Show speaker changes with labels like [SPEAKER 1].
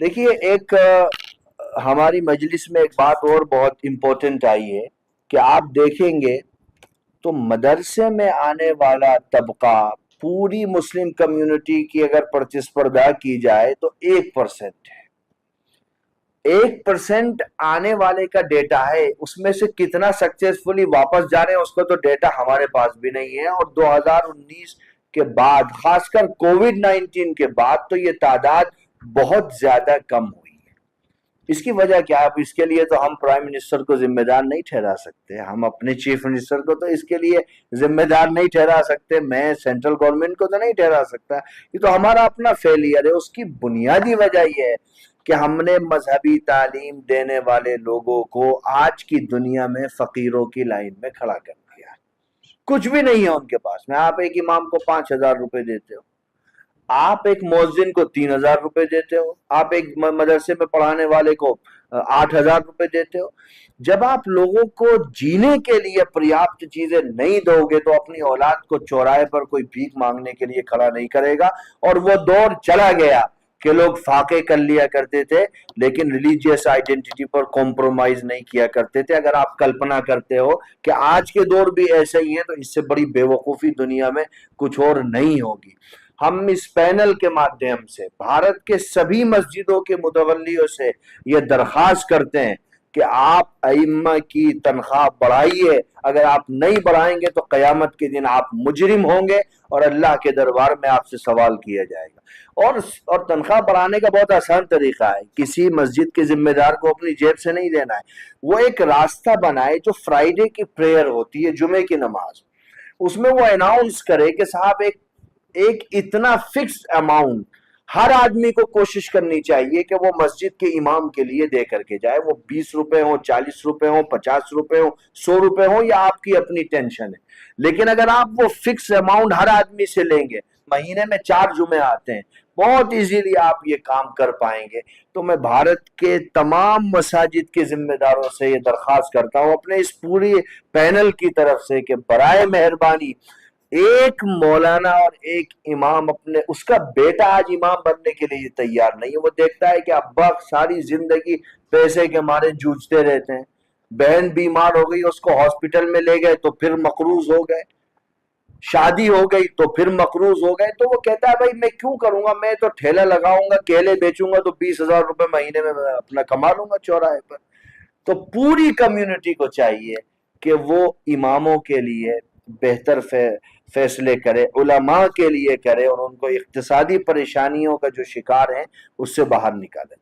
[SPEAKER 1] دیکھیے ایک ہماری مجلس میں ایک بات اور بہت امپورٹنٹ آئی ہے کہ آپ دیکھیں گے تو مدرسے میں آنے والا طبقہ پوری مسلم کمیونٹی کی اگر پرتسپردہ کی جائے تو 1% ہے. 1% آنے والے کا ڈیٹا ہے، اس میں سے کتنا سکسیسفلی واپس جا رہے ہیں اس کا تو ڈیٹا ہمارے پاس بھی نہیں ہے. اور 2019 کے بعد، خاص کر کووڈ 19 کے بعد، تو یہ تعداد بہت زیادہ کم ہوئی. اس کی وجہ کیا ہے؟ اب اس کے لیے تو ہم پرائم منسٹر کو ذمہ دار نہیں ٹھہرا سکتے، ہم اپنے چیف منسٹر کو تو اس کے لیے ذمہ دار نہیں ٹھہرا سکتے، میں سینٹرل گورنمنٹ کو تو نہیں ٹھہرا سکتا. یہ تو ہمارا اپنا فیلئر ہے. اس کی بنیادی وجہ یہ ہے کہ ہم نے مذہبی تعلیم دینے والے لوگوں کو آج کی دنیا میں فقیروں کی لائن میں کھڑا کر دیا. کچھ بھی نہیں ہے ان کے پاس میں. آپ ایک امام کو 5,000 روپے دیتے ہو، آپ ایک مؤذن کو 3,000 روپے دیتے ہو، آپ ایک مدرسے میں پڑھانے والے کو 8,000 روپے دیتے ہو. جب آپ لوگوں کو جینے کے لیے پریاپت چیزیں نہیں دو گے تو اپنی اولاد کو چوراہے پر کوئی بھیک مانگنے کے لیے کھڑا نہیں کرے گا. اور وہ دور چلا گیا کہ لوگ فاقے کر لیا کرتے تھے لیکن ریلیجیس آئیڈینٹی پر کمپرومائز نہیں کیا کرتے تھے. اگر آپ کلپنا کرتے ہو کہ آج کے دور بھی ایسے ہی ہیں تو اس سے بڑی بے وقوفی دنیا میں کچھ اور نہیں ہوگی. ہم اس پینل کے مادھیم سے بھارت کے سبھی مسجدوں کے متولیوں سے یہ درخواست کرتے ہیں کہ آپ ائمہ کی تنخواہ بڑھائیے. اگر آپ نہیں بڑھائیں گے تو قیامت کے دن آپ مجرم ہوں گے اور اللہ کے دربار میں آپ سے سوال کیا جائے گا. اور تنخواہ بڑھانے کا بہت آسان طریقہ ہے. کسی مسجد کے ذمہ دار کو اپنی جیب سے نہیں دینا ہے. وہ ایک راستہ بنائے جو فرائیڈے کی پریئر ہوتی ہے، جمعے کی نماز، اس میں وہ اناؤنس کرے کہ صاحب ایک اتنا فکس اماؤنٹ ہر آدمی کو کوشش کرنی چاہیے کہ وہ مسجد کے امام کے لیے دے کر کے جائے. وہ 20 روپے ہوں، 40 روپے ہوں، 50 روپے ہوں، 100 روپے ہوں، یا آپ کی اپنی ٹینشن ہے. لیکن اگر آپ وہ فکس اماؤنٹ ہر آدمی سے لیں گے، مہینے میں 4 جمعے آتے ہیں، بہت ایزیلی آپ یہ کام کر پائیں گے. تو میں بھارت کے تمام مساجد کے ذمہ داروں سے یہ درخواست کرتا ہوں اپنے اس پوری پینل کی طرف سے کہ برائے مہربانی ایک مولانا اور ایک امام، اپنے اس کا بیٹا آج امام بننے کے لیے تیار نہیں ہے. وہ دیکھتا ہے کہ ابا ساری زندگی پیسے کے مارے جوجھتے رہتے ہیں، بہن بیمار ہو گئی اس کو ہاسپٹل میں لے گئے تو پھر مقروض ہو گئے، شادی ہو گئی تو پھر مقروض ہو گئے. تو وہ کہتا ہے بھائی میں کیوں کروں گا، میں تو ٹھیلا لگاؤں گا، کیلے بیچوں گا تو 20,000 روپے مہینے میں اپنا کما لوں گا چوراہے پر. تو پوری کمیونٹی کو چاہیے کہ وہ اماموں کے لیے بہتر فیصلے کرے، علماء کے لیے کرے، اور ان کو اقتصادی پریشانیوں کا جو شکار ہیں اس سے باہر نکالے.